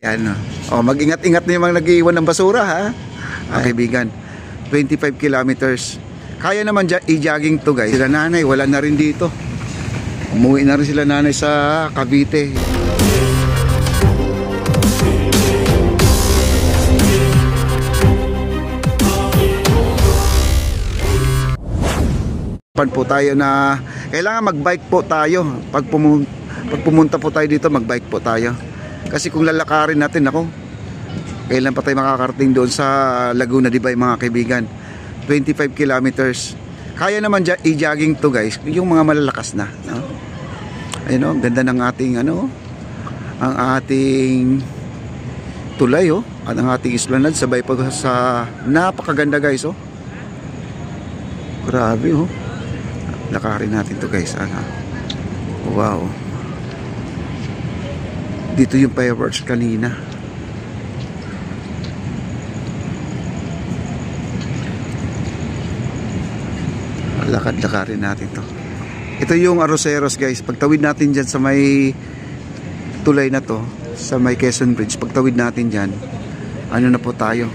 Yan. Oh, mag-ingat-ingat na yung mga nag-iiwan ng basura, ha? Kaibigan, 25 kilometers. Kaya naman i-jogging to, guys. Sila nanay, wala na rin dito. Umuwi na rin sila nanay sa Cavite. Po tayo na kailangan mag-bike po tayo. Pag pumunta po tayo dito, mag-bike po tayo. Kasi kung lalakarin natin, ako, kailan pa tayo makakarating doon sa Laguna, di ba, mga kaibigan? 25 kilometers. Kaya naman i-jogging to, guys, yung mga malalakas na, no? Ayun, oh, ganda ng ating ang ating tulay, oh, at ang ating esplanade, sabay pa sa napakaganda, guys, oh. Grabe, oh. Lakarin natin to, guys. Wow. Dito yung fireworks kanina. Lakad-lakarin natin to. Ito yung Arroceros, guys. Pagtawid natin dyan sa may tulay na to, sa may Quezon Bridge, pagtawid natin dyan, ano na po tayo?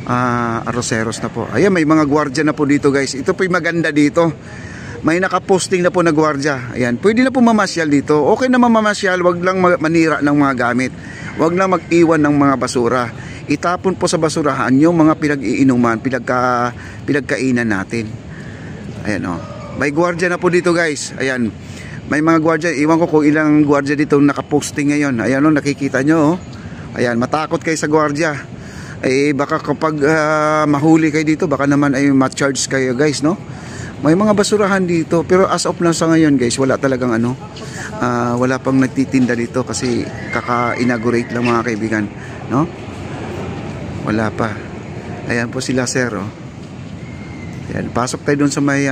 Arroceros na po. Ayan, may mga gwardiya na po dito, guys. Ito po yung maganda dito. May nakaposting na po na gwardiya. Ayan, pwede na po mamasyal dito. Okay na mamasyal, wag lang manira ng mga gamit. Wag lang mag-iwan ng mga basura. Itapon po sa basurahan yung mga pinag-iinuman, pinagkainan natin. Ayan, oh. May gwardiya na po dito, guys. Ayan. May mga gwardiya. Iwan ko kung ilang gwardiya dito nakaposting ngayon. Ayan, oh, nakikita nyo, oh. Ayan, matakot kayo sa gwardiya. Eh, baka kapag mahuli kayo dito, baka naman ay ma-charge kayo, guys, no? May mga basurahan dito, pero as of na sa ngayon, guys, wala talagang wala pang nagtitinda dito kasi kaka-inaugurate lang, mga kaibigan, no? Wala pa. Ayan po sila, sir, oh. Ayan, pasok tayo dun sa may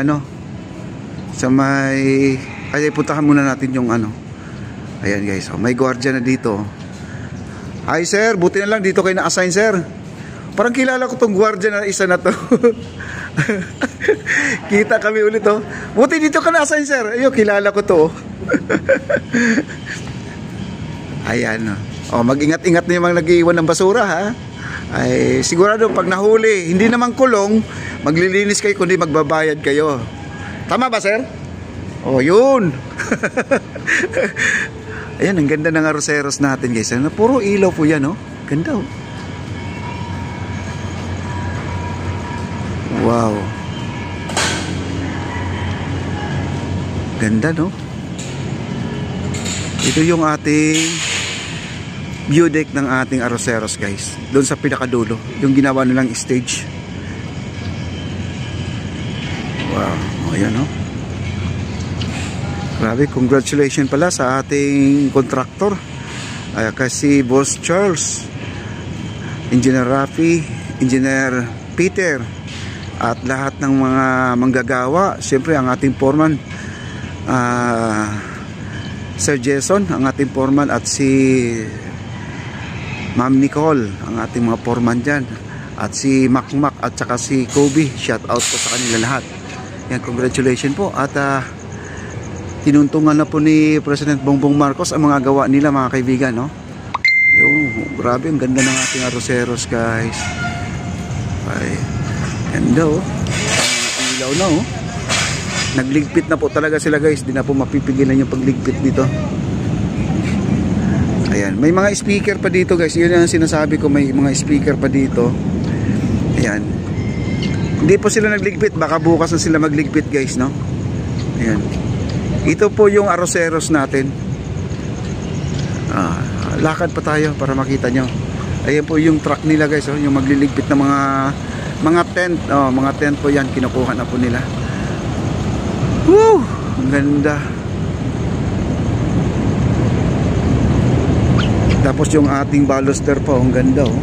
sa may, kaya puntahan muna natin yung ayan, guys, oh, may gwardiya na dito. Hi, sir, buti na lang dito kayo na-assign, sir. Parang kilala ko tong gwardiya na isa na to. Kita kami ulit, oh. Buti dito ka na-assign, sir. Ayun, kilala ko to, oh. Ayan, oh. Mag-ingat-ingat na yung mga nag-iiwan ng basura, ha. Ay, sigurado pag nahuli, hindi naman kulong, maglilinis kayo kundi magbabayad kayo. Tama ba, sir? Oh, yun. Ayan, ang ganda ng Arroceros natin, guys. Puro ilaw po yan, oh. Ganda, oh. Wow. Ganda, no? Ito yung ating view deck ng ating Arroceros, guys. Doon sa pinakadulo, yung ginawa nilang stage. Wow. Ayan, no? Grabe, congratulations pala sa ating contractor. Kasi Boss Charles, Engineer Rafi, Engineer Peter, at lahat ng mga manggagawa. Siyempre ang ating foreman, Sir Jason, ang ating foreman, at si Ma'am Nicole, ang ating mga foreman dyan, at si Makmak at saka si Kobe. Shout out po sa kanila lahat. Yan, congratulations po. At tinuntungan na po ni President Bongbong Marcos ang mga gawa nila, mga kaibigan, no? Yung, grabe, ang ganda ng ating Arroceros, guys. Ay, ganda, oh. Ang ilaw na, oh. Nagligpit na po talaga sila, guys. Di na po mapipigilan yung pagligpit dito. Ayan, may mga speaker pa dito, guys. Yun yung sinasabi ko, may mga speaker pa dito. Ayan. Hindi po sila nagligpit, baka bukas na sila magligpit, guys, no? Ayan. Ito po yung Arroceros natin. Lakad pa tayo para makita nyo. Ayan po yung truck nila, guys, oh, yung magliligpit ng mga tent. Oh, mga tent po yan, kinukuha na po nila. Woo! Ang ganda. Tapos yung ating baluster po, ang ganda, oh.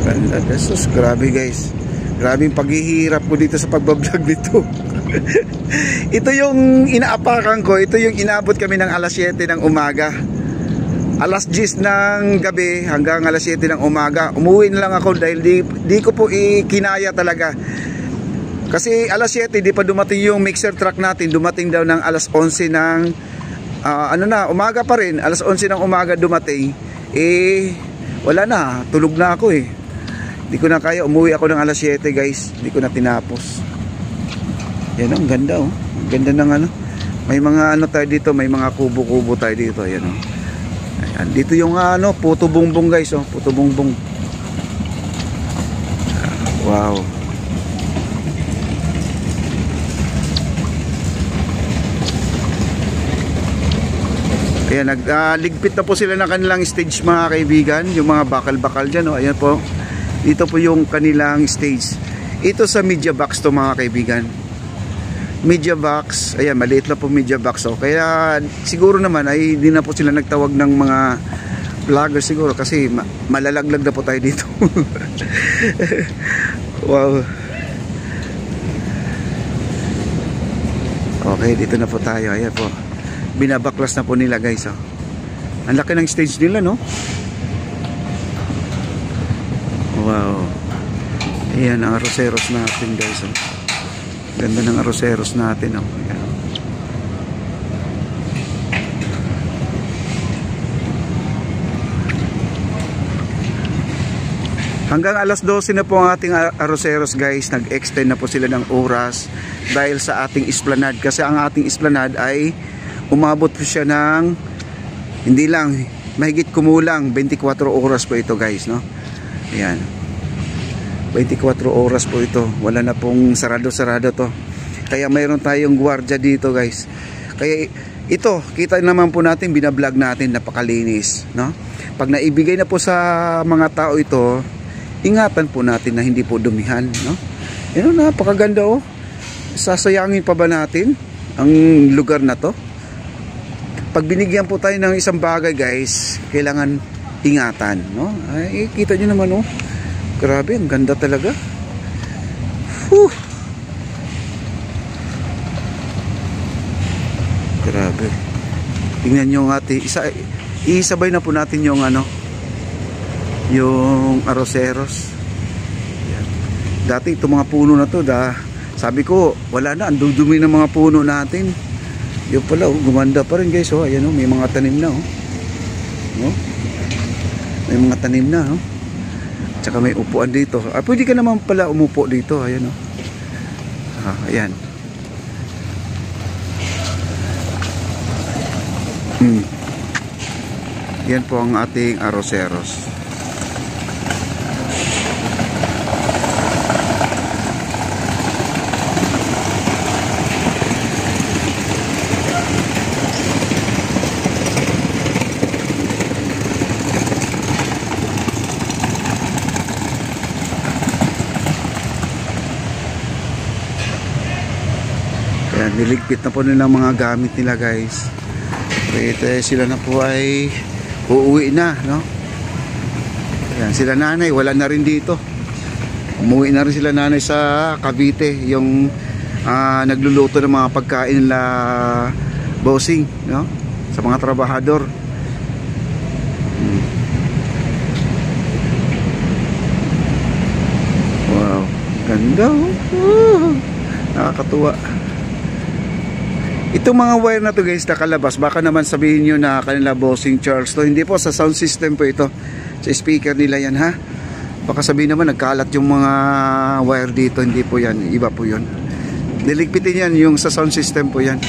Ganda. Jesus, grabe, guys. Grabe yung paghihirap ko dito sa pagbablog dito. Ito yung inaapakan ko. Ito yung inabot kami ng alas 7 ng umaga. Alas 10 ng gabi hanggang alas 7 ng umaga. Umuwi na lang ako dahil di ko po ikinaya talaga. Kasi alas 7 di pa dumating yung mixer truck natin. Dumating daw ng alas 11 ng ano na, umaga pa rin, alas 11 ng umaga dumating, wala na, tulog na ako eh. Hindi ko na kaya, umuwi ako ng alas 7 guys, hindi ko na tinapos. Yan, ang ganda oh. Ang ganda ng ano. May mga ano tayo dito, may mga kubo-kubo tayo dito, ayan oh. Ayan, dito yung ano, puto bongbong guys oh, puto bongbong. Wow. Ayan, ligpit na po sila ng kanilang stage mga kaibigan. Yung mga bakal-bakal dyan, oh. Ayan po. Dito po yung kanilang stage. Ito sa media box to mga kaibigan. Media box. Ayan, maliit na po media box. Oh. Kaya siguro naman ay hindi na po sila nagtawag ng mga vlogger siguro. Kasi malalaglag na po tayo dito. Wow. Okay, dito na po tayo. Ayan po. Binabaklas na po nila guys oh. Ang laki ng stage nila no. Wow. Ayan ang arroceros natin guys oh. Ganda ng arroceros natin oh. Ayan. Hanggang alas 12 na po ang ating arroceros guys. Nag-extend na po sila ng oras dahil sa ating esplanade. Kasi ang ating esplanade ay umabot po siya ng hindi lang, mahigit kumulang 24 oras po ito guys no. Ayan, 24 oras po ito. Wala na pong sarado-sarado to. Kaya mayroon tayong gwardiya dito guys. Kaya ito, kita naman po natin, binablog natin, napakalinis no. Pag naibigay na po sa mga tao ito, ingatan po natin na hindi po dumihan no. Yan, napakaganda oh. Sasayangin pa ba natin ang lugar na to? Pag binigyan po tayo ng isang bagay guys, kailangan ingatan no? Ay, kita nyo naman oh. Grabe, ang ganda talaga. Whew. Grabe. Tingnan nyo nga isabay na po natin yung ano, yung arroceros. Yan. Dati itong mga puno na to, sabi ko wala na, ang dudumi ng mga puno natin. Yung pala, oh, gumanda pa rin guys oh. Ayan oh, may mga tanim na oh. No? May mga tanim na oh. Tsaka may upuan dito. Pwede ka naman pala umupo dito. Ayan oh. Ayan. Yan po ang ating arroceros. Ayan, niligpit na po nila mga gamit nila guys. Kaya sila na po ay uuwi na no? Ayan, sila nanay wala na rin dito. Umuwi na rin sila nanay sa Cavite. Yung nagluluto ng mga pagkain nila bossing no? Sa mga trabahador. Wow, ganda oh. Nakakatuwa. Itong mga wire na to guys nakalabas, baka naman sabihin nyo na kanila bossing Charles to. Hindi po, sa sound system po ito. Sa speaker nila yan ha. Baka sabihin naman nagkalat yung mga wire dito. Hindi po yan, iba po yun. Niligpitin yan yung sa sound system po yan.